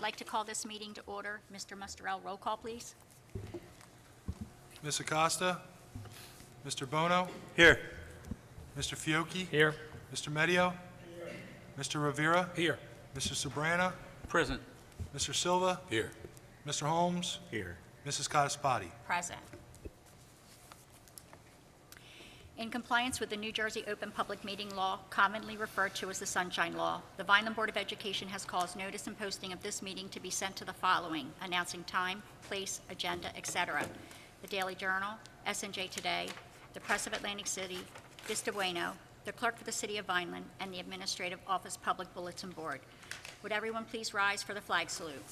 I'd like to call this meeting to order. Mr. Mustarell, roll call, please. Ms. Acosta? Mr. Bono? Here. Mr. Fiocchi? Here. Mr. Medio? Here. Mr. Rivera? Here. Mr. Sobrana? Present. Mr. Silva? Here. Mr. Holmes? Here. Mrs. Codispoti? Present. In compliance with the New Jersey Open Public Meeting Law, commonly referred to as the Sunshine Law, the Vineland Board of Education has caused notice and posting of this meeting to be sent to the following, announcing time, place, agenda, etc. The Daily Journal, S&J Today, the Press of Atlantic City, Vista Bueno, the Clerk for the City of Vineland, and the Administrative Office Public Bulletin Board. Would everyone please rise for the flag salute?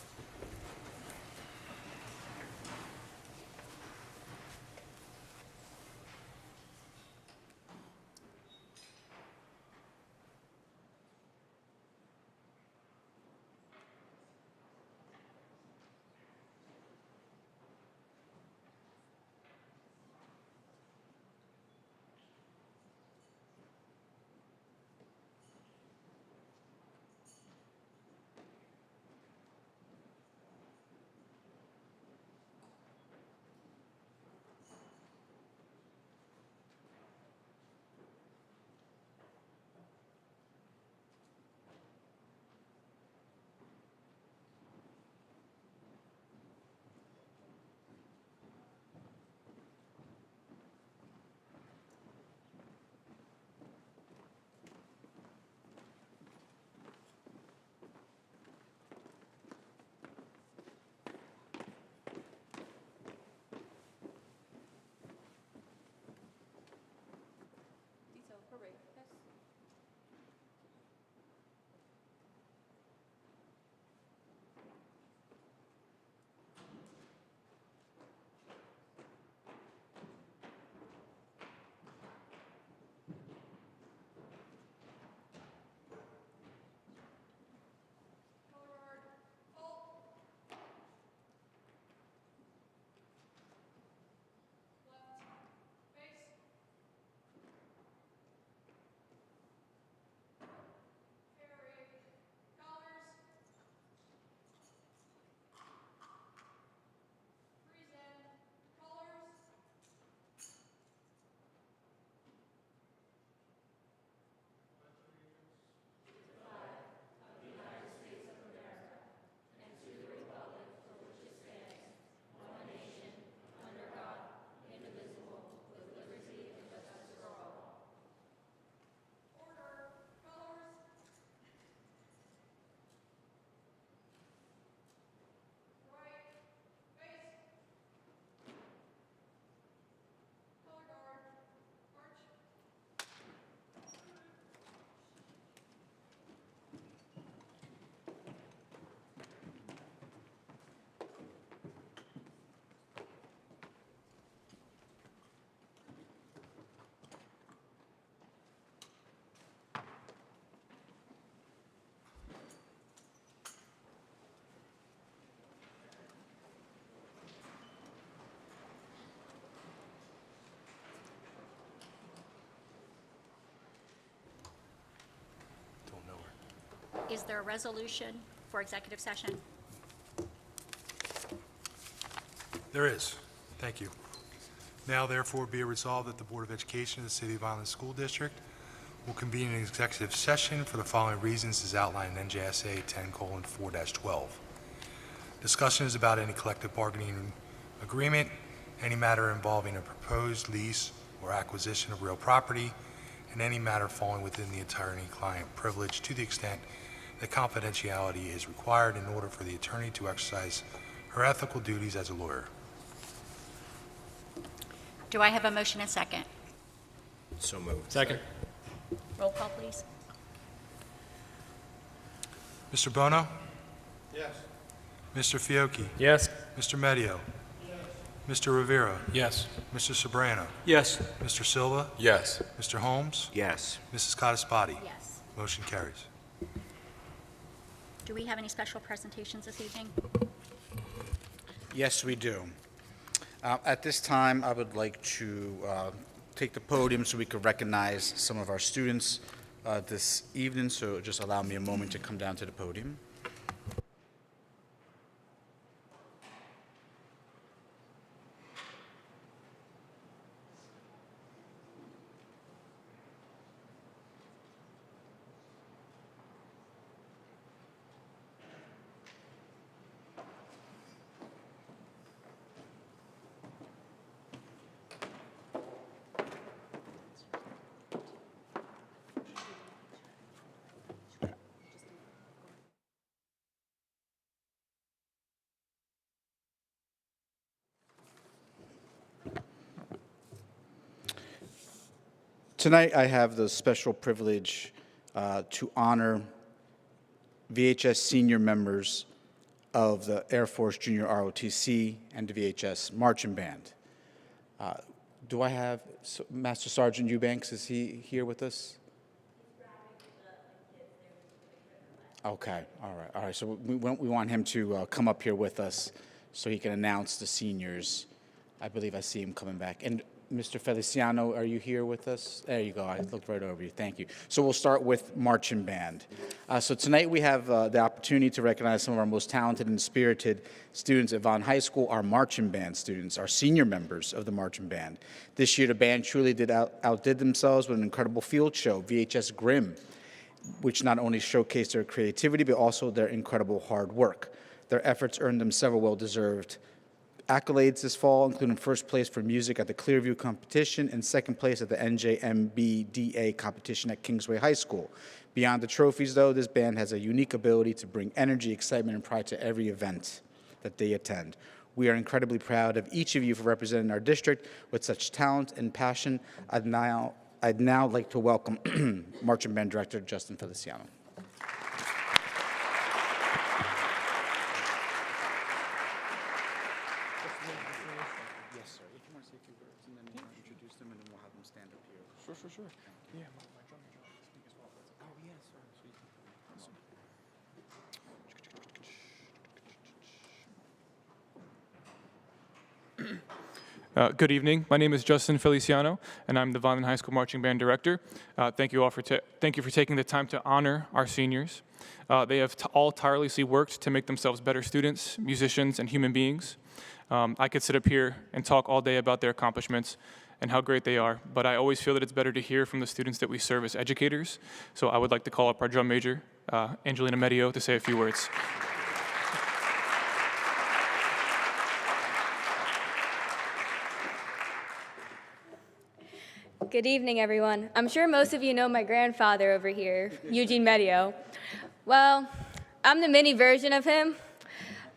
Is there a resolution for executive session? There is. Thank you. Now therefore be it resolved that the Board of Education of the City of Vineland School District will convene an executive session for the following reasons as outlined in NJSA 10:4-12. Discussion is about any collective bargaining agreement, any matter involving a proposed lease or acquisition of real property, and any matter falling within the attorney-client privilege to the extent that confidentiality is required in order for the attorney to exercise her ethical duties as a lawyer. Do I have a motion and second? So moved. Second. Roll call, please. Mr. Bono? Yes. Mr. Fiocchi? Yes. Mr. Medio? Yes. Mr. Rivera? Yes. Mr. Sobrana? Yes. Mr. Silva? Yes. Mr. Holmes? Yes. Mrs. Codispoti? Yes. Motion carries. Do we have any special presentations this evening? Yes, we do. At this time, I would like to take the podium so we could recognize some of our students this evening, so just allow me a moment to come down to the podium. Tonight, I have the special privilege to honor VHS senior members of the Air Force Junior ROTC and the VHS Marching Band. Do I have Master Sergeant Eubanks? Is he here with us? Okay, all right. So we want him to come up here with us so he can announce the seniors. I believe I see him coming back. And Mr. Feliciano, are you here with us? There you go. I looked right over you. Thank you. So we'll start with Marching Band. So tonight we have the opportunity to recognize some of our most talented and spirited students at Vineland High School, our Marching Band students, our senior members of the Marching Band. This year, the band truly outdid themselves with an incredible field show, VHS Grimm, which not only showcased their creativity, but also their incredible hard work. Their efforts earned them several well-deserved accolades this fall, including first place for music at the Clearview competition and second place at the NJMBDA competition at Kingsway High School. Beyond the trophies, though, this band has a unique ability to bring energy, excitement, and pride to every event that they attend. We are incredibly proud of each of you for representing our district with such talent and passion. I'd now like to welcome Marching Band Director Justin Feliciano. Yes, sir. If you want to say a few words, and then you want to introduce them, and then we'll have them stand up here. Sure. Yeah, my drummer speak as well. Oh, yes, sir. Good evening. My name is Justin Feliciano, and I'm the Vineland High School Marching Band Director. Thank you for taking the time to honor our seniors. They have all tirelessly worked to make themselves better students, musicians, and human beings. I could sit up here and talk all day about their accomplishments and how great they are, but I always feel that it's better to hear from the students that we serve as educators. So I would like to call up our drum major, Angelina Medio, to say a few words. Good evening, everyone. I'm sure most of you know my grandfather over here, Eugene Medio. Well, I'm the mini version of him,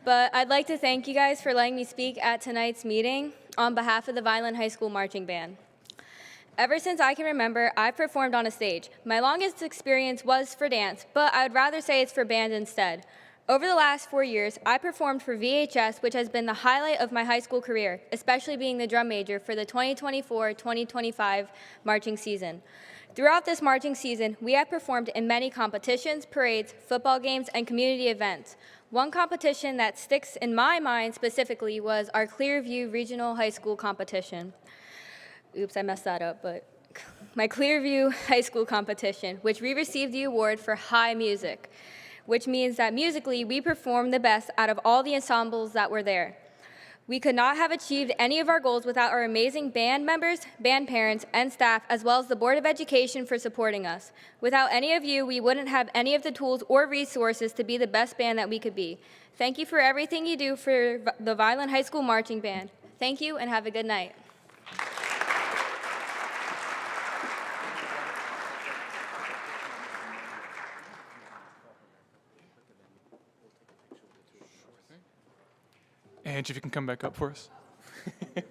but I'd like to thank you guys for letting me speak at tonight's meeting on behalf of the Vineland High School Marching Band. Ever since I can remember, I've performed on a stage. My longest experience was for dance, but I would rather say it's for band instead. Over the last 4 years, I performed for VHS, which has been the highlight of my high school career, especially being the drum major for the 2024-2025 marching season. Throughout this marching season, we have performed in many competitions, parades, football games, and community events. One competition that sticks in my mind specifically was our Clearview Regional High School competition. Oops, I messed that up, but my Clearview High School competition, which we received the award for high music, which means that musically we performed the best out of all the ensembles that were there. We could not have achieved any of our goals without our amazing band members, band parents, and staff, as well as the Board of Education for supporting us. Without any of you, we wouldn't have any of the tools or resources to be the best band that we could be. Thank you for everything you do for the Vineland High School Marching Band. Thank you, and have a good night. Ange, if you can come back up for us. Yeah,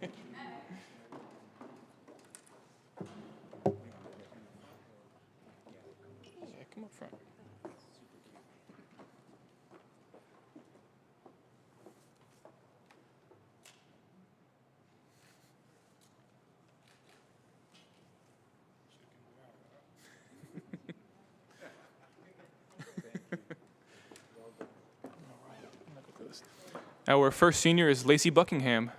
come up front. Our first senior is Lacey Buckingham.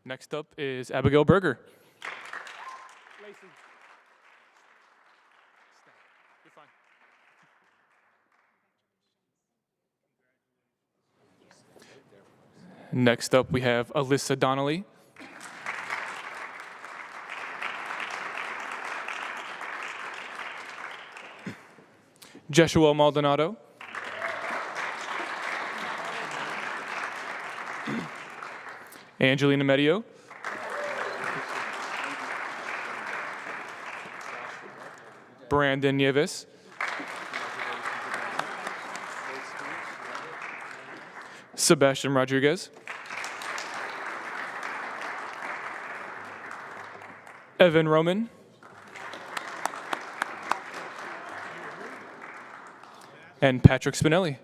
Next up is Abigail Berger. Lacey. You're fine. Next up, we have Alyssa Donnelly. Joshua Maldonado. Angelina Medio, Brandon Nieves, Sebastian Rodriguez, Evan Roman, and Patrick Spinelli.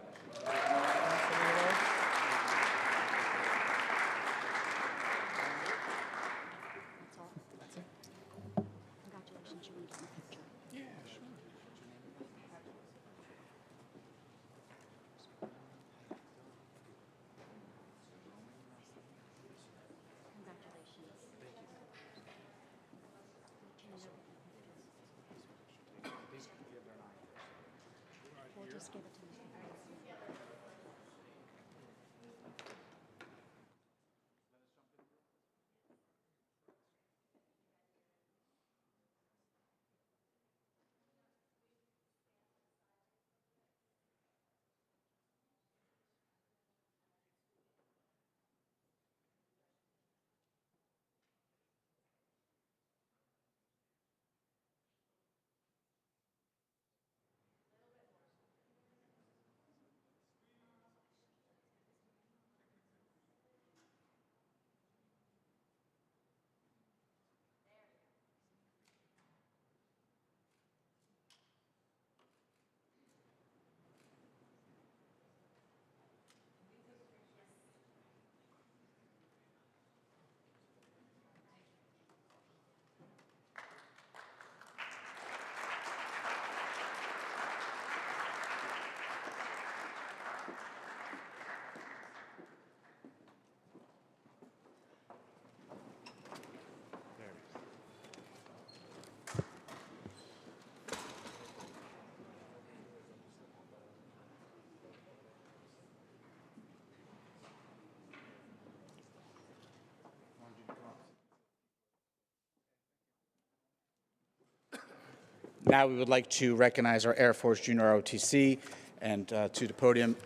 Now we would like to recognize our Air Force Junior ROTC, and to the podium,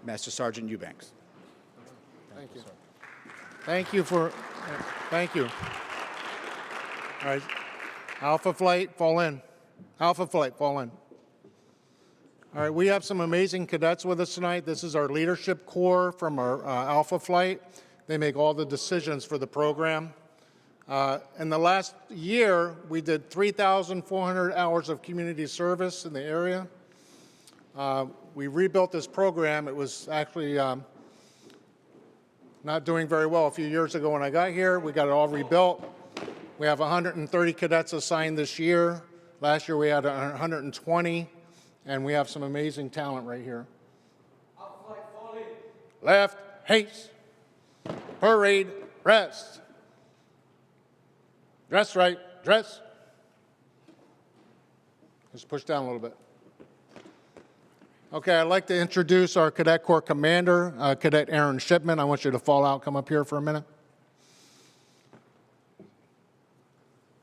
Master Sergeant Eubanks. Thank you. Thank you. All right. Alpha flight, fall in. Alpha flight, fall in. All right, we have some amazing cadets with us tonight. This is our leadership corps from our Alpha flight. They make all the decisions for the program. In the last year, we did 3,400 hours of community service in the area. We rebuilt this program. It was actually not doing very well a few years ago when I got here. We got it all rebuilt. We have 130 cadets assigned this year. Last year we had 120, and we have some amazing talent right here. Left, haste. Parade, rest. Dress right, dress. Just push down a little bit. Okay, I'd like to introduce our Cadet Corps Commander, Cadet Aaron Shipman. I want you to fall out, come up here for a minute.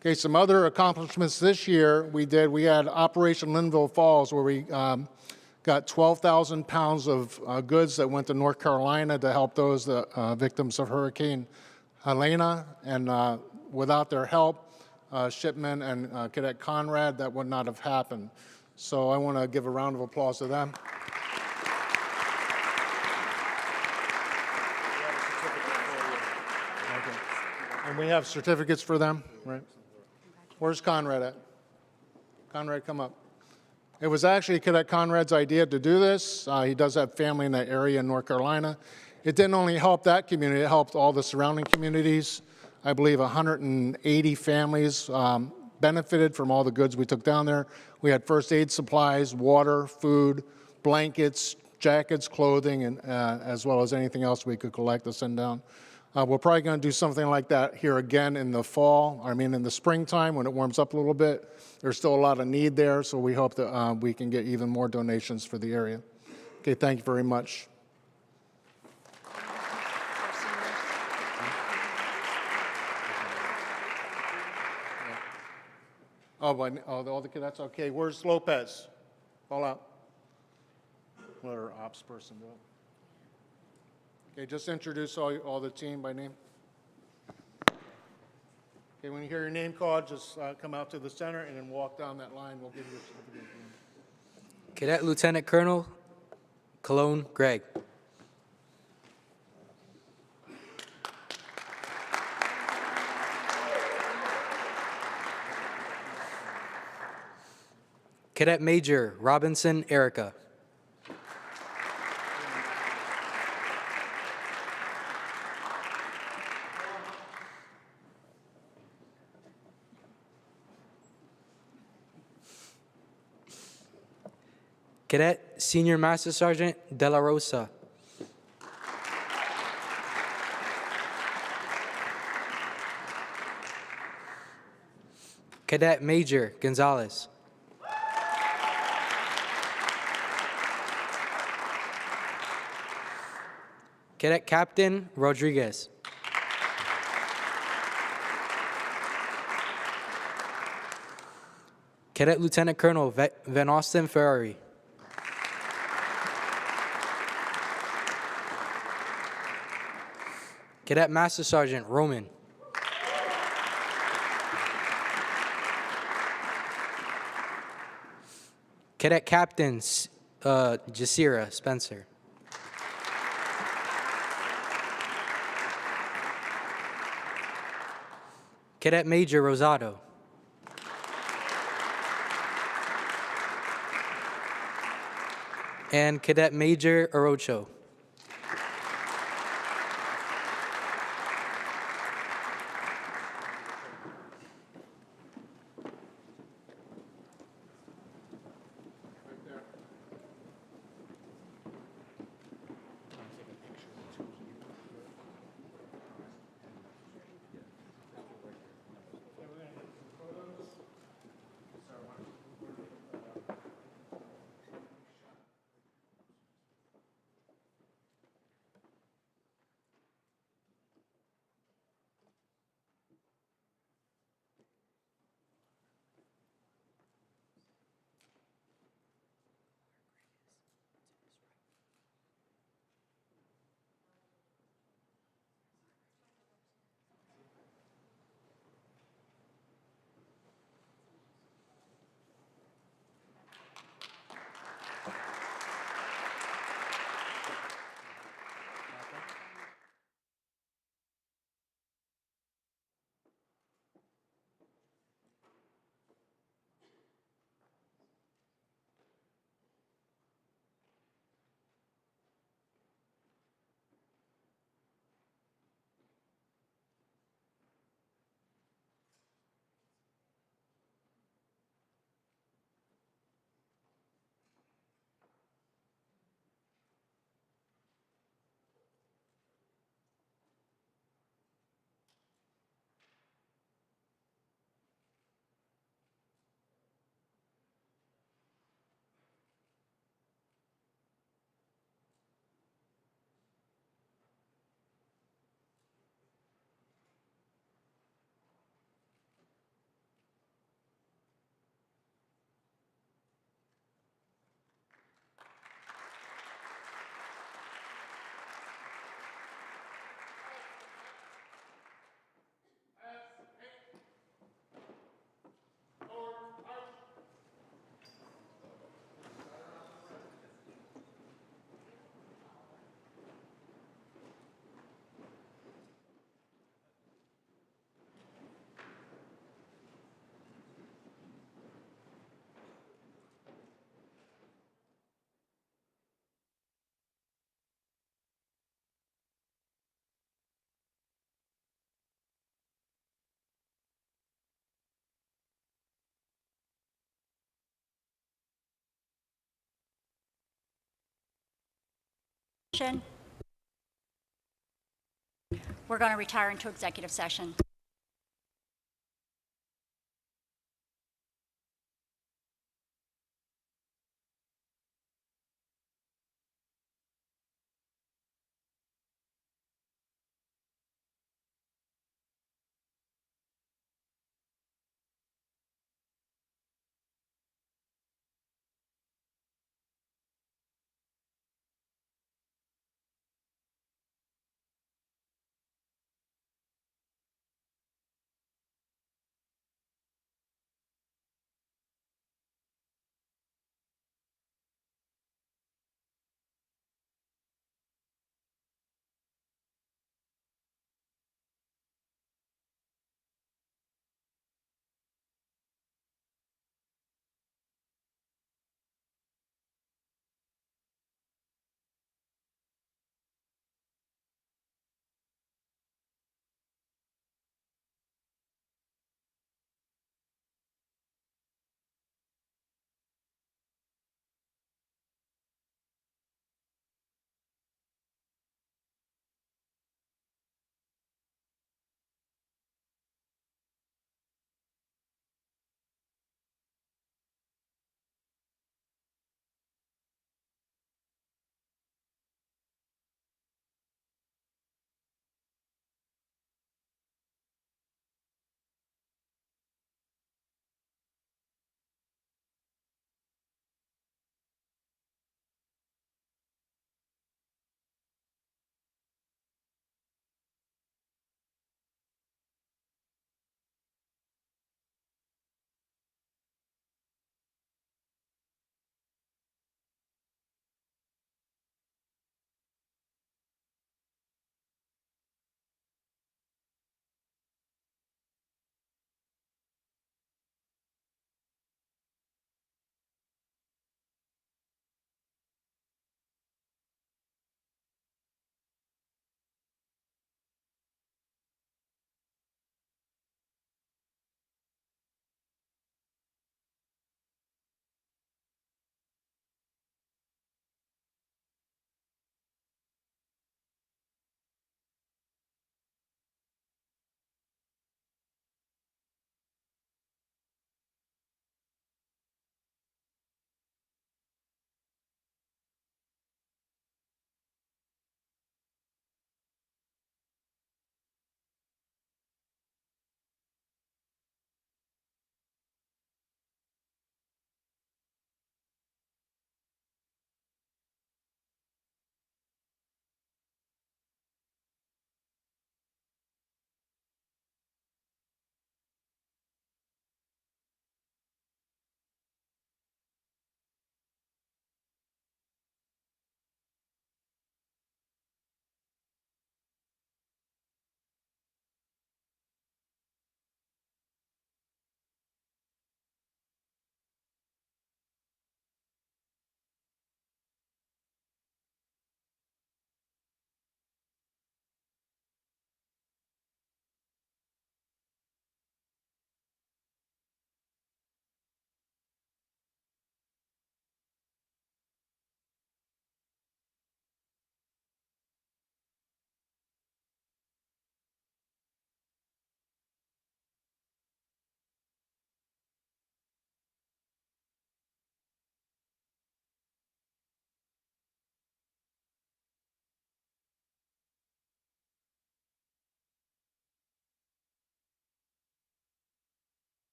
Okay, some other accomplishments this year we had Operation Linville Falls, where we got 12,000 pounds of goods that went to North Carolina to help those victims of Hurricane Helena, and without their help, Shipman and Cadet Conrad, that would not have happened. So I want to give a round of applause to them. Okay. And we have certificates for them, right? Where's Conrad at? Conrad, come up. It was actually Cadet Conrad's idea to do this. He does have family in that area in North Carolina. It didn't only help that community, it helped all the surrounding communities. I believe 180 families benefited from all the goods we took down there. We had first aid supplies, water, food, blankets, jackets, clothing, and as well as anything else we could collect to send down. We're probably going to do something like that here again in the fall. I mean, in the springtime when it warms up a little bit. There's still a lot of need there, so we hope that we can get even more donations for the area. Okay, thank you very much. All the cadets? Okay, where's Lopez? Fall out. Let our ops person do it. Okay, just introduce all the team by name. Okay, when you hear your name called, just come out to the center and then walk down that line. We'll give you a certificate. Cadet Lieutenant Colonel Cologne Gregg. Cadet Major Robinson Erica. Cadet Senior Master Sergeant De La Rosa. Cadet Major Gonzalez. Cadet Captain Rodriguez. Cadet Lieutenant Colonel Van Austin Ferrari. Cadet Master Sergeant Roman. Cadet Captain Jasira Spencer. Cadet Major Rosado. And Cadet Major Orocho. We're going to retire into executive session.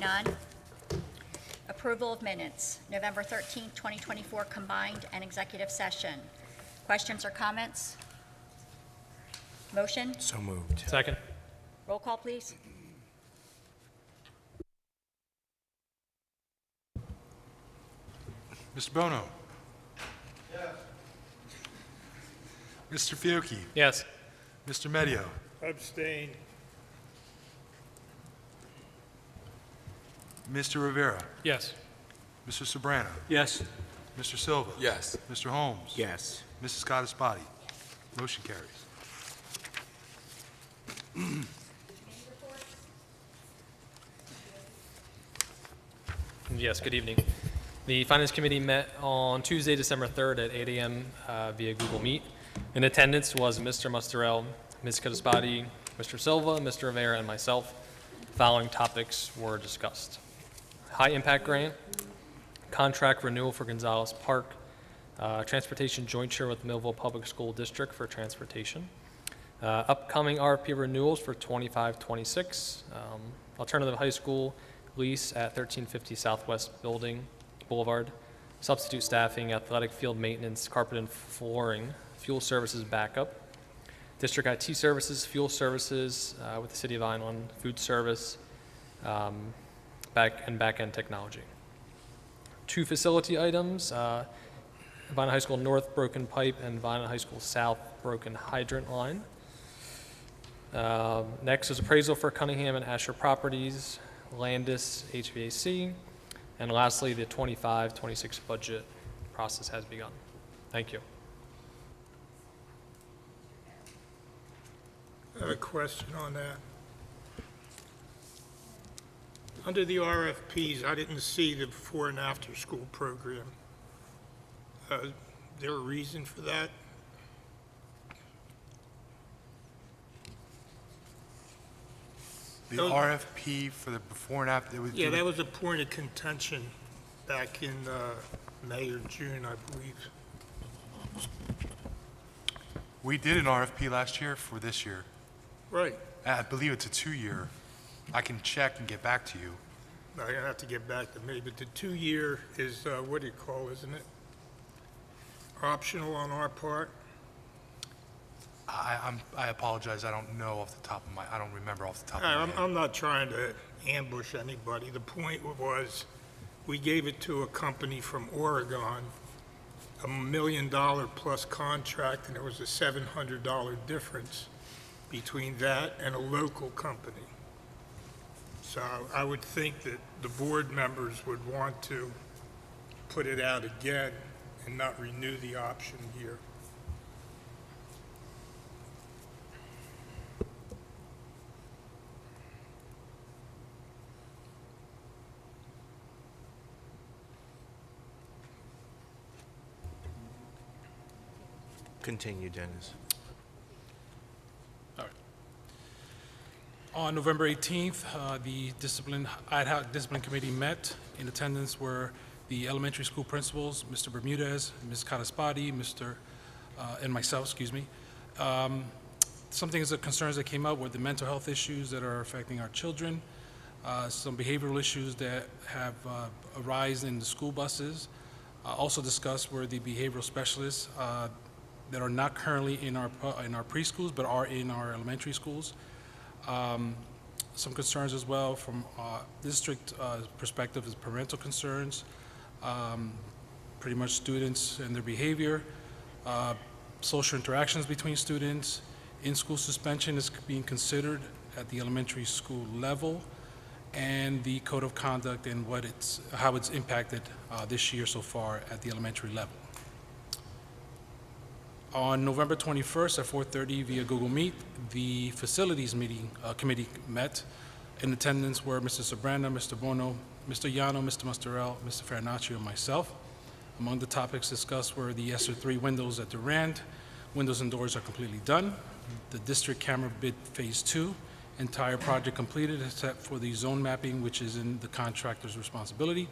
none. Approval of minutes, November 13th, 2024, combined and executive session. Questions or comments? Motion? So moved. Second. Roll call, please. Mr. Bono? Yes. Mr. Fiocchi? Yes. Mr. Medio? Abstain. Mr. Rivera? Yes. Mr. Sobrano? Yes. Mr. Silva? Yes. Mr. Holmes? Yes. Mrs. Scottispati? Motion carries. Yes, good evening. The Finance Committee met on Tuesday, December 3rd at 8 a.m. Via Google Meet. In attendance was Mr. Mustarell, Ms. Scottispati, Mr. Silva, Mr. Rivera, and myself. The following topics were discussed. High impact grant, contract renewal for Gonzalez Park, transportation jointure with Millville Public School District for transportation, upcoming RFP renewals for 25-26, alternative high school lease at 1350 Southwest Building Boulevard, substitute staffing, athletic field maintenance, carpet and flooring, fuel services backup, district IT services, fuel services with the City of Vineland, food service, back-end technology. 2 facility items, Vineland High School North broken pipe and Vineland High School South broken hydrant line. Next is appraisal for Cunningham and Asher Properties, Landis HVAC, and lastly, the 25-26 budget process has begun. Thank you. I have a question on that. Under the RFPs, I didn't see the before and after school program. Is there a reason for that? The RFP for the before and after, Yeah, that was a point of contention back in May or June, I believe. we did an RFP last year for this year. Right. I believe it's a 2-year. I can check and get back to you. Now, you're gonna have to get back to me, but the 2-year is, what do you call, isn't it? Optional on our part? I apologize, I don't know off the top of I don't remember off the top of my head. I'm not trying to ambush anybody. The point was, we gave it to a company from Oregon, $1 million plus contract, and there was a $700 difference between that and a local company. So I would think that the board members would want to put it out again and not renew the option year. Continue, Dennis. On November 18th, the ad hoc discipline committee met. In attendance were the elementary school principals, Mr. Bermudez, Ms. Scottispati, and myself, excuse me. Some things that concerns that came up were the mental health issues that are affecting our children, some behavioral issues that have arisen in the school buses. Also discussed were the behavioral specialists that are not currently in our preschools but are in our elementary schools. Some concerns as well from district perspective is parental concerns, pretty much students and their behavior, social interactions between students, in-school suspension is being considered at the elementary school level, and the code of conduct and how it's impacted this year so far at the elementary level. On November 21st at 4:30 via Google Meet, the facilities committee met. In attendance were Mr. Sobrano, Mr. Bono, Mr. Llano, Mr. Mustarell, Mr. Farinacci, and myself. Among the topics discussed were the ESSER 3 windows at Durand. Windows and doors are completely done. The district camera bid phase 2, entire project completed except for the zone mapping, which is in the contractor's responsibility.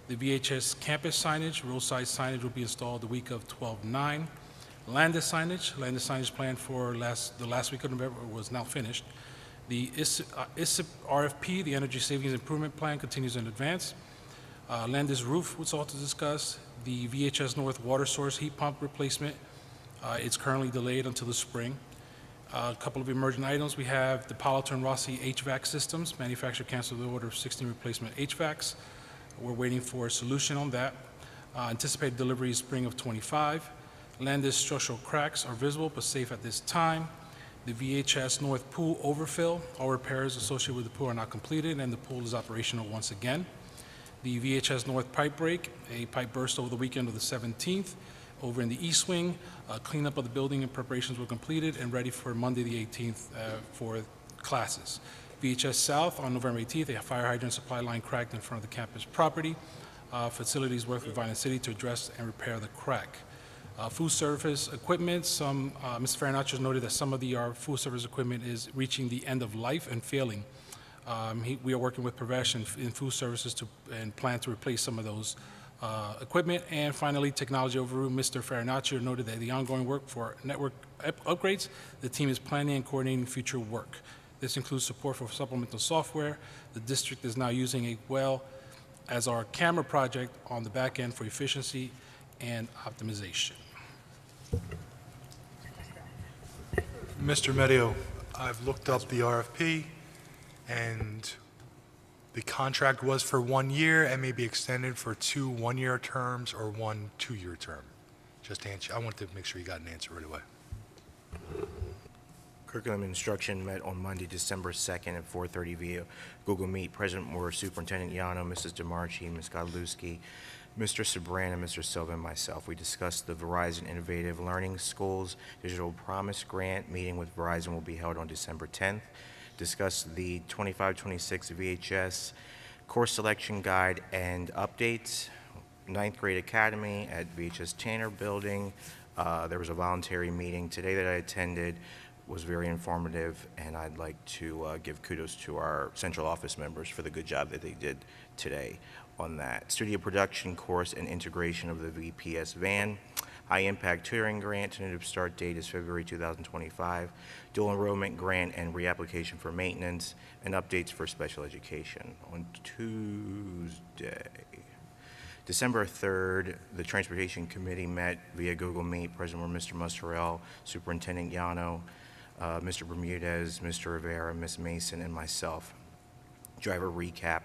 The VHS campus signage, roadside signage will be installed the week of 12/9. Landis signage planned for the last week of November was now finished. The ISIP RFP, the Energy Savings Improvement Plan, continues in advance. Landis Roof was also discussed. The VHS North water source heat pump replacement, it's currently delayed until the spring. A couple of emergent items. We have the Palo and Rossi HVAC systems. Manufacturer canceled the order of 16 replacement HVACs. We're waiting for a solution on that. Anticipated delivery is spring of 25. Landis structural cracks are visible but safe at this time. The VHS North pool overfill. All repairs associated with the pool are not completed, and the pool is operational once again. The VHS North pipe break. A pipe burst over the weekend of the 17th. Over in the east wing, cleanup of the building and preparations were completed and ready for Monday the 18th for classes. VHS South on November 18th, a fire hydrant supply line cracked in front of the campus property. Facilities work with Vineland City to address and repair the crack. Food service equipment, Mr. Farinacci noted that some of our food service equipment is reaching the end of life and failing. We are working with Pravesh in food services and plan to replace some of those equipment. And finally, technology overview. Mr. Farinacci noted that the ongoing work for network upgrades, the team is planning and coordinating future work. This includes support for supplemental software. The district is now using a well as our camera project on the back end for efficiency and optimization. Mr. Medio, I've looked up the RFP, and the contract was for 1 year and may be extended for 2 one-year terms or 1 two-year term. Just answer. I want to make sure you got an answer right away. Curriculum instruction met on Monday, December 2nd at 4:30 via Google Meet. President Moore, Superintendent Yano, Mrs. DeMarchi, Ms. Godlewski, Mr. Sabrana, Mr. Silva, and myself. We discussed the Verizon Innovative Learning Schools Digital Promise Grant. Meeting with Verizon will be held on December 10th. Discussed the 25-26 VHS course selection guide and updates. 9th grade academy at VHS Tanner Building. There was a voluntary meeting today that I attended. Was very informative, and I'd like to give kudos to our central office members for the good job that they did today on that. Studio production course and integration of the VPS van. High impact tutoring grant, tentative start date is February 2025. Dual enrollment grant and reapplication for maintenance, and updates for special education. On Tuesday, December 3rd, the Transportation Committee met via Google Meet. President were Mr. Mustarell, Superintendent Yano, Mr. Bermudez, Mr. Rivera, Ms. Mason, and myself. Driver recap: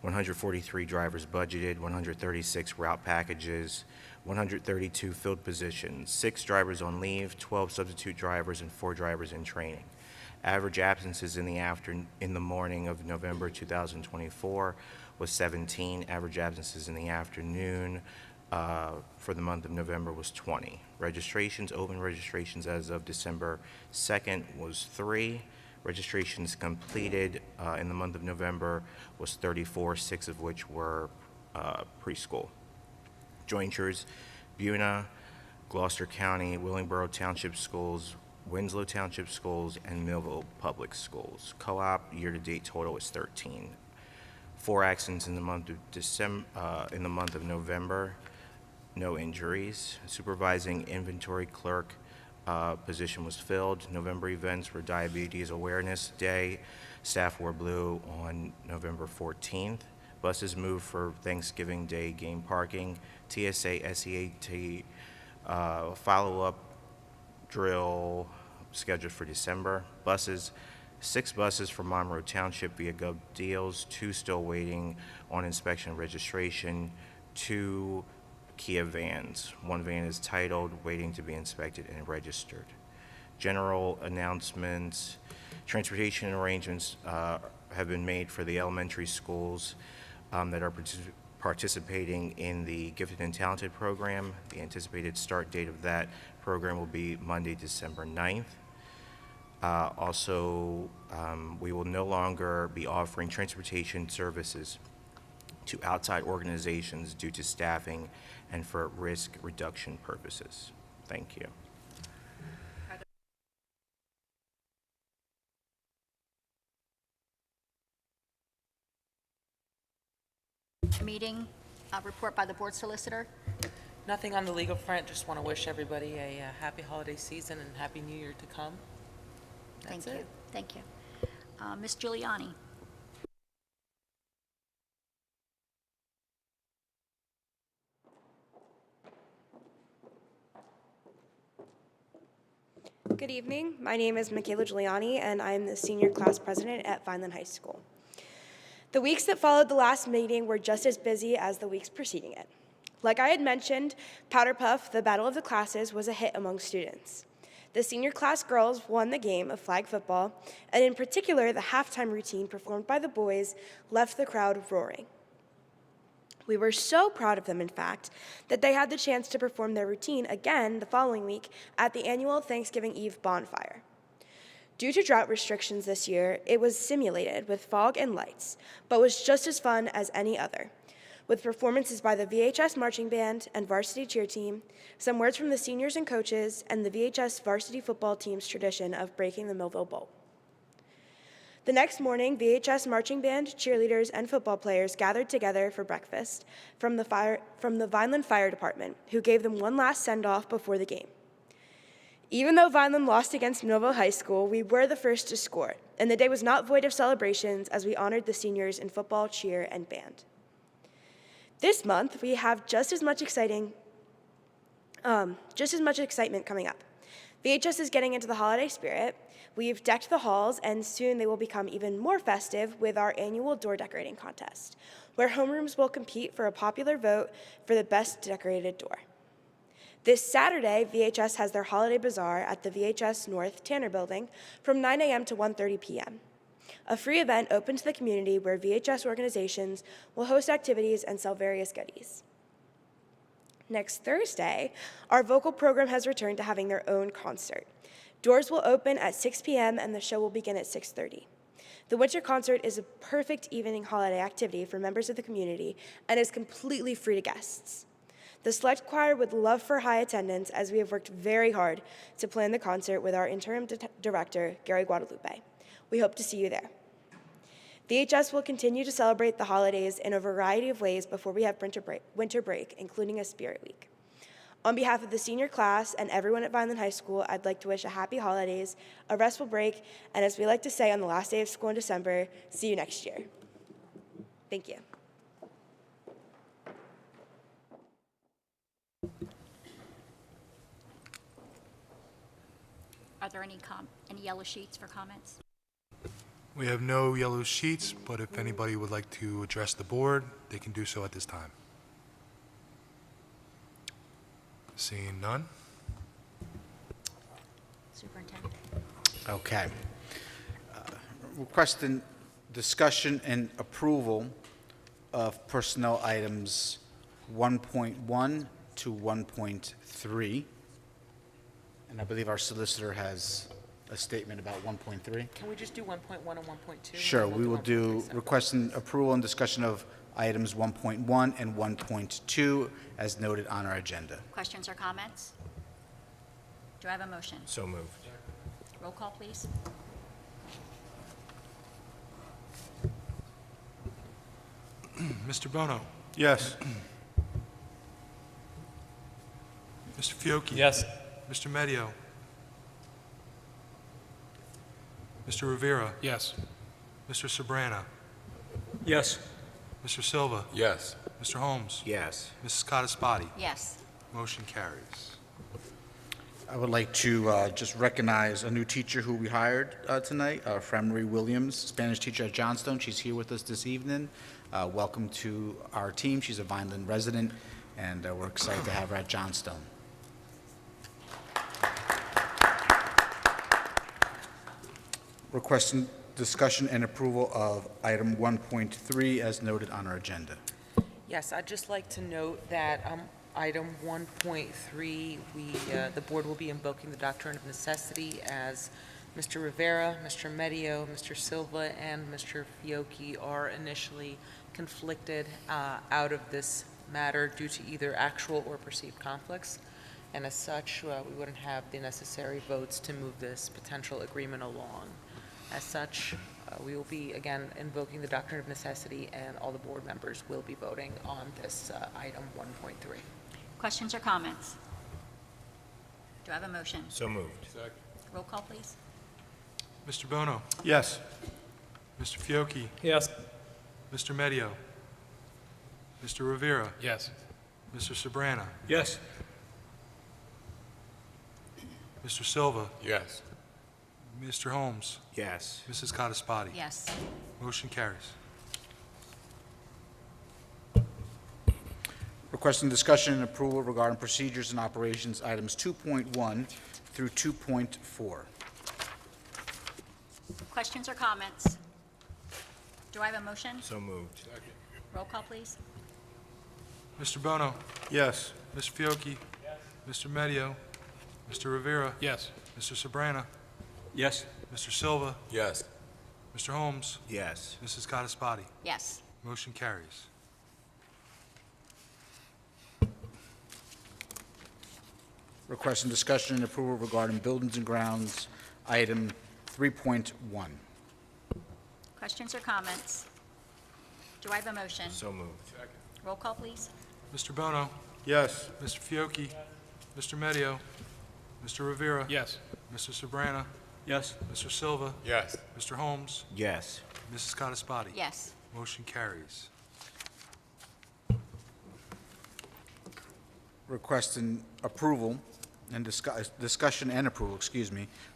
143 drivers budgeted, 136 route packages, 132 filled positions, 6 drivers on leave, 12 substitute drivers, and 4 drivers in training. Average absences in the morning of November 2024 was 17. Average absences in the afternoon for the month of November was 20. Registrations, open registrations as of December 2nd was 3. Registrations completed in the month of November was 34, 6 of which were preschool. Jointures: Buna, Gloucester County, Willingboro Township Schools, Winslow Township Schools, and Millville Public Schools. Co-op year-to-date total is 13. 4 accidents in the month of November. No injuries. Supervising inventory clerk position was filled. November events were Diabetes Awareness Day. Staff wore blue on November 14th. Buses moved for Thanksgiving Day game parking. TSA SEAT follow-up drill scheduled for December. Buses: 6 buses from Monroe Township via Gov Deals, 2 still waiting on inspection and registration, 2 Kia vans. 1 van is titled, waiting to be inspected and registered. General announcements: transportation arrangements have been made for the elementary schools that are participating in the Gifted and Talented program. The anticipated start date of that program will be Monday, December 9th. We will no longer be offering transportation services to outside organizations due to staffing and for risk reduction purposes. Thank you. Meeting report by the board solicitor. Nothing on the legal front. Just want to wish everybody a happy holiday season and happy new year to come. Thank That's you. it. Thank you. Ms. Giuliani. Good evening. My name is Michaela Giuliani, and I'm the senior class president at Vineland High School. The weeks that followed the last meeting were just as busy as the weeks preceding it. Like I had mentioned, Powder Puff, the Battle of the Classes, was a hit among students. The senior class girls won the game of flag football, and in particular, the halftime routine performed by the boys left the crowd roaring. We were so proud of them, in fact, that they had the chance to perform their routine again the following week at the annual Thanksgiving Eve bonfire. Due to drought restrictions this year, it was simulated with fog and lights, but was just as fun as any other, with performances by the VHS marching band and varsity cheer team, some words from the seniors and coaches, and the VHS varsity football team's tradition of breaking the Millville Bowl. The next morning, VHS marching band, cheerleaders, and football players gathered together for breakfast from the Vineland Fire Department, who gave them one last send-off before the game. Even though Vineland lost against Millville High School, we were the first to score, and the day was not void of celebrations as we honored the seniors in football, cheer, and band. This month, we have just as much excitement coming up. VHS is getting into the holiday spirit. We've decked the halls, and soon they will become even more festive with our annual door decorating contest, where homerooms will compete for a popular vote for the best decorated door. This Saturday, VHS has their holiday bazaar at the VHS North Tanner Building from 9 a.m. to 1:30 p.m., a free event open to the community where VHS organizations will host activities and sell various goodies. Next Thursday, our vocal program has returned to having their own concert. Doors will open at 6 p.m. and the show will begin at 6:30. The winter concert is a perfect evening holiday activity for members of the community and is completely free to guests. The select choir would love for high attendance as we have worked very hard to plan the concert with our interim director, Gary Guadalupe. We hope to see you there. VHS will continue to celebrate the holidays in a variety of ways before we have winter break, including a Spirit Week. On behalf of the senior class and everyone at Vineland High School, I'd like to wish a happy holidays, a restful break, and as we like to say on the last day of school in December, see you next year. Thank you. Are there any yellow sheets for comments? We have no yellow sheets, but if anybody would like to address the board, they can do so at this time. Seeing none. Superintendent. Okay. Requesting discussion and approval of personnel items 1.1 to 1.3. And I believe our solicitor has a statement about 1.3. Can we just do 1.1 and 1.2? Sure, we will do requesting approval and discussion of items 1.1 and 1.2 as noted on our agenda. Questions or comments? Do I have a motion? So moved. Roll call, please. Mr. Bono? Yes. Mr. Fiocchi? Yes. Mr. Medio? Mr. Rivera? Yes. Mr. Sabrana? Yes. Mr. Silva? Yes. Mr. Holmes? Yes. Mrs. Codispoti? Yes. Motion carries. I would like to just recognize a new teacher who we hired tonight, Fremery Williams, Spanish teacher at Johnstone. She's here with us this evening. Welcome to our team. She's a Vineland resident, and we're excited to have her at Johnstone. Requesting discussion and approval of item 1.3 as noted on our agenda. Yes, I'd just like to note that item 1.3, the board will be invoking the doctrine of necessity as Mr. Rivera, Mr. Medio, Mr. Silva, and Mr. Fiocchi are initially conflicted out of this matter due to either actual or perceived conflicts. And as such, we wouldn't have the necessary votes to move this potential agreement along. As such, we will be, again, invoking the doctrine of necessity, and all the board members will be voting on this item 1.3. Questions or comments? Do I have a motion? So moved. Roll call, please. Mr. Bono? Yes. Mr. Fiocchi, Yes. Mr. Medio, Mr. Rivera, Yes. Mr. Sabrana, Yes. Mr. Silva, Yes. Mr. Holmes, Yes. Mrs. Codispoti. Yes. Motion carries. Requesting discussion and approval regarding procedures and operations, items 2.1 through 2.4. Questions or comments? Do I have a motion? So moved. Roll call, please. Mr. Bono? Yes. Mr. Fiocchi? Yes. Mr. Medio? Mr. Rivera? Yes. Mr. Sabrana? Yes. Mr. Silva? Yes. Mr. Holmes? Yes. Mrs. Codispoti. Yes. Motion carries. Requesting discussion and approval regarding buildings and grounds, item 3.1. Questions or comments? Do I have a motion? So moved. Roll call, please. Mr. Bono? Yes. Mr. Fiocchi? Mr. Medio? Mr. Rivera? Yes. Mr. Sabrana? Yes. Mr. Silva? Yes. Mr. Holmes? Yes. Mrs. Codispoti. Yes. Motion carries. Requesting approval and discussion and approval,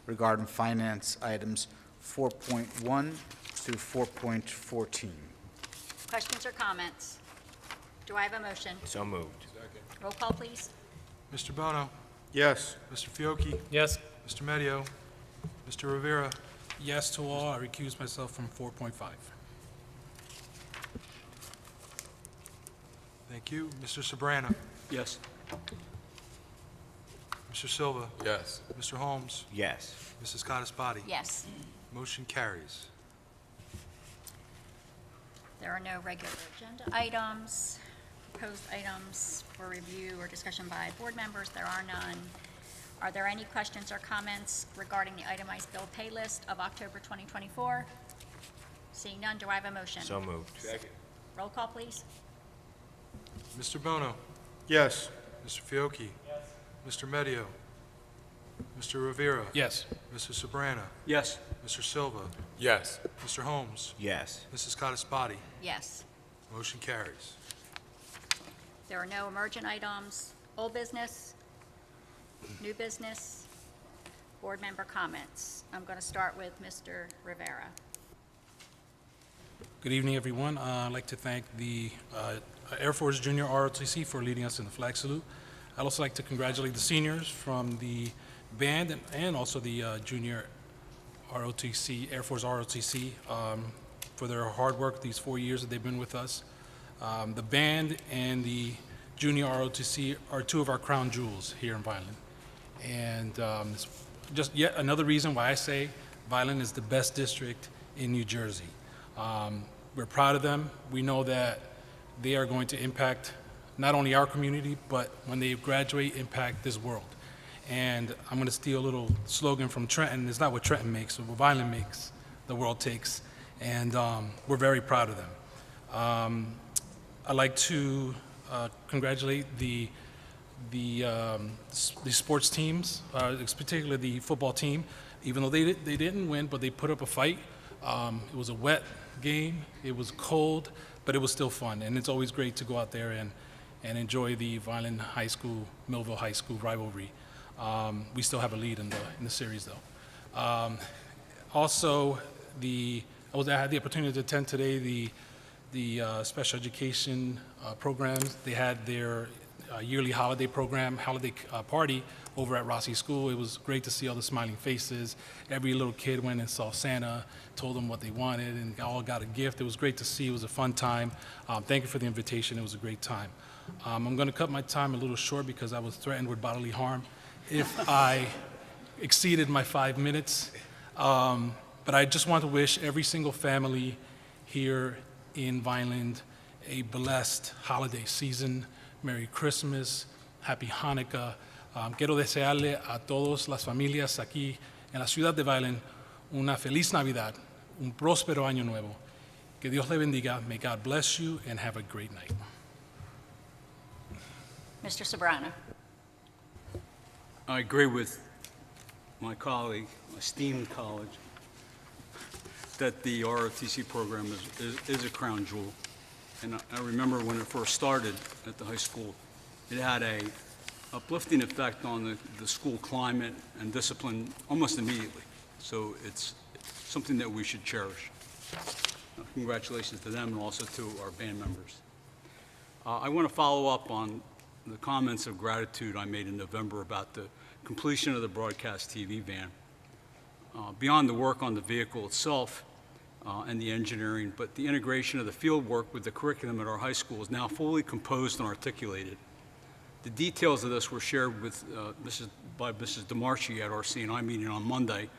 regarding finance items 4.1 through 4.14. Questions or comments? Do I have a motion? So moved. Roll call, please. Mr. Bono? Yes. Mr. Fiocchi? Yes. Mr. Medio? Mr. Rivera? Yes to all. I recuse myself from 4.5. Thank you. Mr. Sabrana? Yes. Mr. Silva? Yes. Mr. Holmes? Yes. Mrs. Codispoti. Yes. Motion carries. There are no regular agenda items. Proposed items for review or discussion by board members, there are none. Are there any questions or comments regarding the itemized bill pay list of October 2024? Seeing none, do I have a motion? So moved. Roll call, please. Mr. Bono? Yes. Mr. Fiocchi? Yes. Mr. Medio? Mr. Rivera? Yes. Mr. Sabrana? Yes. Mr. Silva? Yes. Mr. Holmes? Yes. Mrs. Codispoti. Yes. Motion carries. There are no emergent items. Old business, new business, board member comments. I'm going to start with Mr. Rivera. Good evening, everyone. I'd like to thank the Air Force Junior ROTC for leading us in the flag salute. I'd also like to congratulate the seniors from the band and also the Junior ROTC, Air Force ROTC, for their hard work these 4 years that they've been with us. The band and the Junior ROTC are two of our crown jewels here in Vineland. And it's just yet another reason why I say Vineland is the best district in New Jersey. We're proud of them. We know that they are going to impact not only our community, but when they graduate, impact this world. And I'm going to steal a little slogan from Trenton. It's not what Trenton makes, but what Vineland makes, the world takes. And we're very proud of them. I'd like to congratulate the sports teams, particularly the football team. Even though they didn't win, but they put up a fight. It was a wet game. It was cold, but it was still fun. And it's always great to go out there and enjoy the Vineland High School, Millville High School rivalry. We still have a lead in the series, though. Also, I had the opportunity to attend today the special education programs. They had their yearly holiday party over at Rossi School. It was great to see all the smiling faces. Every little kid went and saw Santa, told them what they wanted, and all got a gift. It was great to see. It was a fun time. Thank you for the invitation. It was a great time. I'm going to cut my time a little short because I was threatened with bodily harm if I exceeded my 5 minutes. But I just want to wish every single family here in Vineland a blessed holiday season. Merry Christmas, Happy Hanukkah. Quiero desearle a todas las familias aquí en la ciudad de Vineland una feliz Navidad, un próspero año nuevo. Que Dios le bendiga. May God bless you and have a great night. Mr. Sabrana. I agree with my colleague, my esteemed colleague, that the ROTC program is a crown jewel. And I remember when it first started at the high school, it had a uplifting effect on the school climate and discipline almost immediately. So it's something that we should cherish. Congratulations to them and also to our band members. I want to follow up on the comments of gratitude I made in November about the completion of the broadcast TV van. Beyond the work on the vehicle itself and the engineering, but the integration of the field work with the curriculum at our high school is now fully composed and articulated. The details of this were shared with by Mrs. DeMarchi at our CNI meeting on Monday,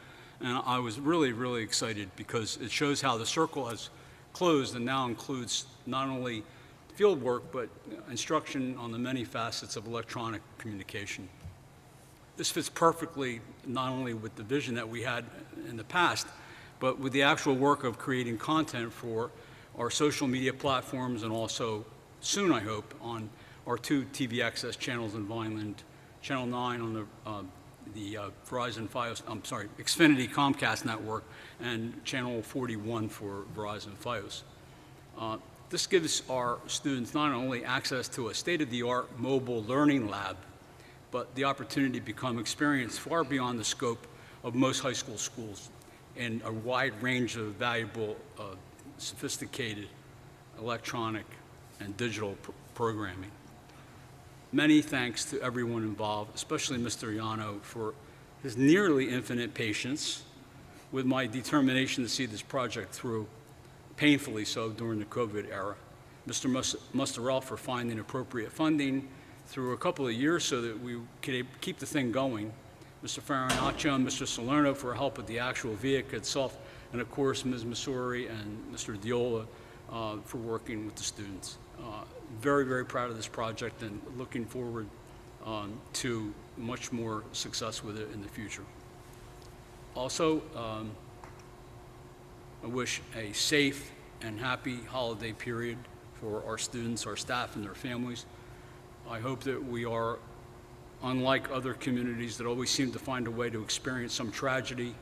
and I was really, really excited because it shows how the circle has closed and now includes not only field work, but instruction on the many facets of electronic communication. This fits perfectly not only with the vision that we had in the past, but with the actual work of creating content for our social media platforms and also soon, I hope, on our 2 TV access channels in Vineland, Channel 9 on the Verizon Fios, Xfinity Comcast network, and Channel 41 for Verizon Fios. This gives our students not only access to a state-of-the-art mobile learning lab, but the opportunity to become experienced far beyond the scope of most high school schools in a wide range of valuable, sophisticated electronic and digital programming. Many thanks to everyone involved, especially Mr. Iano for his nearly infinite patience with my determination to see this project through, painfully so during the COVID era. Mr. Mustarel for finding appropriate funding through a couple of years so that we could keep the thing going. Mr. Farinaccio and Mr. Salerno for help with the actual vehicle itself, and of course Ms. Masuri and Mr. Diola for working with the students. Very, very proud of this project and looking forward to much more success with it in the future. Also, I wish a safe and happy holiday period for our students, our staff, and their families. I hope that we are unlike other communities that always seem to find a way to experience some tragedy,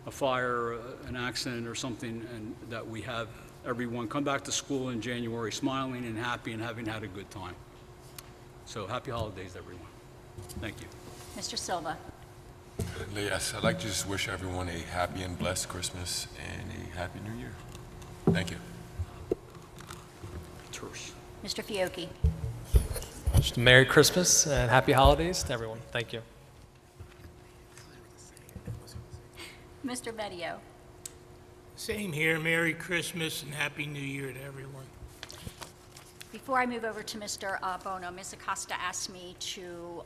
a fire, an accident, or something, and that we have everyone come back to school in January smiling and happy and having had a good time. So happy holidays, everyone. Thank you. Mr. Silva. Yes, I'd like to just wish everyone a happy and blessed Christmas and a happy New Year. Thank you. Terse. Mr. Fiocchi. Just a Merry Christmas and Happy Holidays to everyone. Thank you. Mr. Medio. Same here. Merry Christmas and Happy New Year to everyone. Before I move over to Mr. Bono, Ms. Acosta asked me to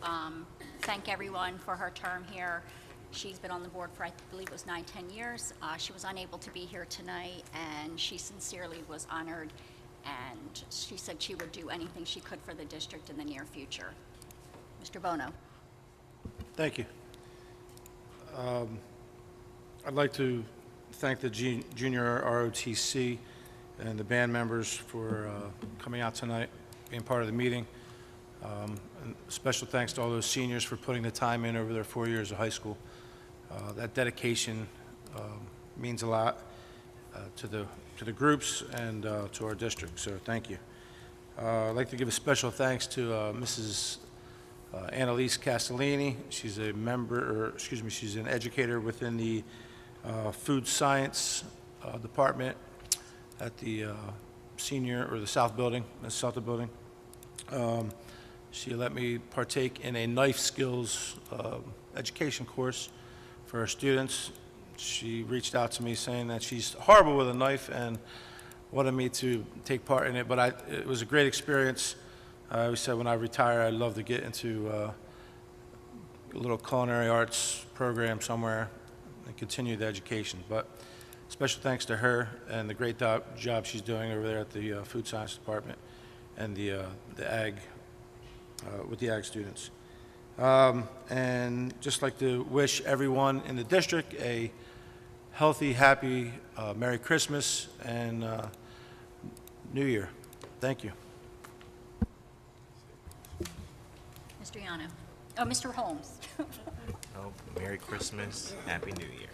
thank everyone for her term here. She's been on the board for, I believe it was 9-10 years. She was unable to be here tonight, and she sincerely was honored, and she said she would do anything she could for the district in the near future. Mr. Bono. Thank you. I'd like to thank the Junior ROTC and the band members for coming out tonight, being part of the meeting. And special thanks to all those seniors for putting the time in over their 4 years of high school. That dedication means a lot to the groups and to our district, so thank you. I'd like to give a special thanks to Mrs. Annalise Castellini. She's a member, or excuse me, she's an educator within the food science department at the senior, or the South building, the Celta building. She let me partake in a knife skills education course for her students. She reached out to me saying that she's horrible with a knife and wanted me to take part in it, but it was a great experience. I always said when I retire, I'd love to get into a little culinary arts program somewhere and continue the education. But special thanks to her and the great job she's doing over there at the food science department and the ag, with the ag students. And just like to wish everyone in the district a healthy, happy, Merry Christmas and New Year. Thank you. Mr. Iano. Oh, Mr. Holmes. Oh, Merry Christmas, Happy New Year.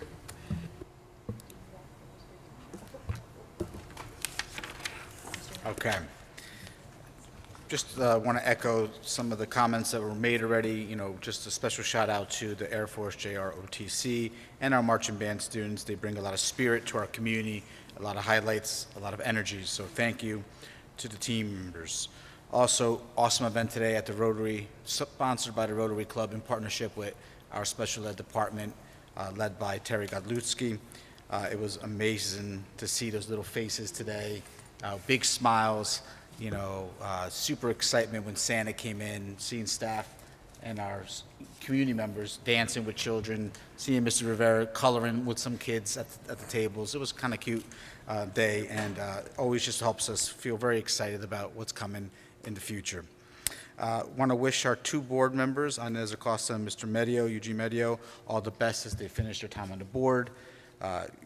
Okay. Just want to echo some of the comments that were made already. You know, just a special shout out to the Air Force JROTC and our marching band students. They bring a lot of spirit to our community, a lot of highlights, a lot of energy. So thank you to the team members. Also, awesome event today at the Rotary, sponsored by the Rotary Club in partnership with our special ed department, led by Terry Godlutsky. It was amazing to see those little faces today, big smiles, you know, super excitement when Santa came in, seeing staff and our community members dancing with children, seeing Mr. Rivera coloring with some kids at the tables. It was kind of cute day, and always just helps us feel very excited about what's coming in the future. Want to wish our two board members, Inez Acosta and Mr. Medio, Eugene Medio, all the best as they finish their time on the board.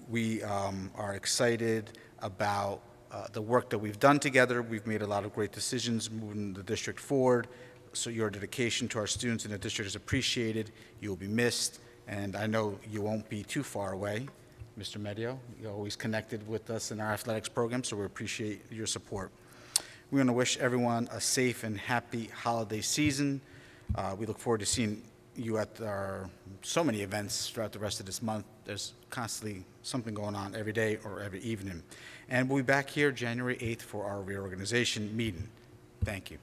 We are excited about the work that we've done together. We've made a lot of great decisions moving the district forward. So your dedication to our students in the district is appreciated. You will be missed, and I know you won't be too far away. Mr. Medio, you're always connected with us in our athletics program, so we appreciate your support. We want to wish everyone a safe and happy holiday season. We look forward to seeing you at our so many events throughout the rest of this month. There's constantly something going on every day or every evening. And we'll be back here January 8th for our reorganization meeting. Thank you.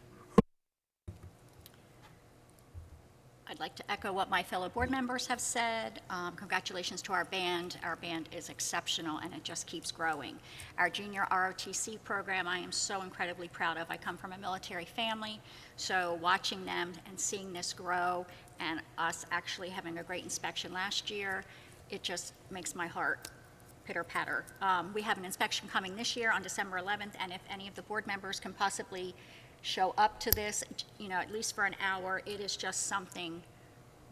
I'd like to echo what my fellow board members have said. Congratulations to our band. Our band is exceptional, and it just keeps growing. Our junior ROTC program, I am so incredibly proud of. I come from a military family, so watching them and seeing this grow and us actually having a great inspection last year, it just makes my heart pitter-patter. We have an inspection coming this year on December 11th, and if any of the board members can possibly show up to this, you know, at least for an hour, it is just something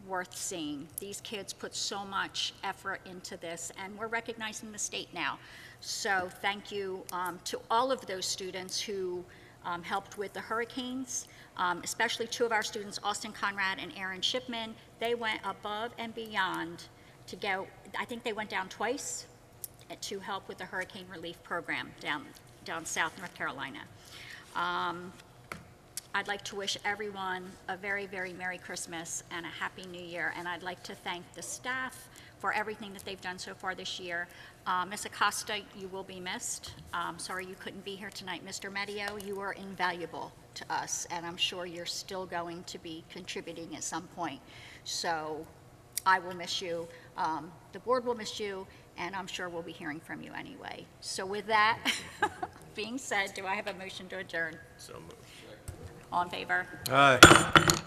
worth seeing. These kids put so much effort into this, and we're recognizing the state now. So thank you to all of those students who helped with the hurricanes, especially two of our students, Austin Conrad and Aaron Shipman. They went above and beyond to go, I think they went down twice to help with the hurricane relief program down South North Carolina. I'd like to wish everyone a very, very Merry Christmas and a Happy New Year, and I'd like to thank the staff for everything that they've done so far this year. Ms. Acosta, you will be missed. Sorry you couldn't be here tonight. Mr. Medio, you were invaluable to us, and I'm sure you're still going to be contributing at some point. So I will miss you. The board will miss you, and I'm sure we'll be hearing from you anyway. So with that being said, do I have a motion to adjourn? So moved. All in favor? Aye.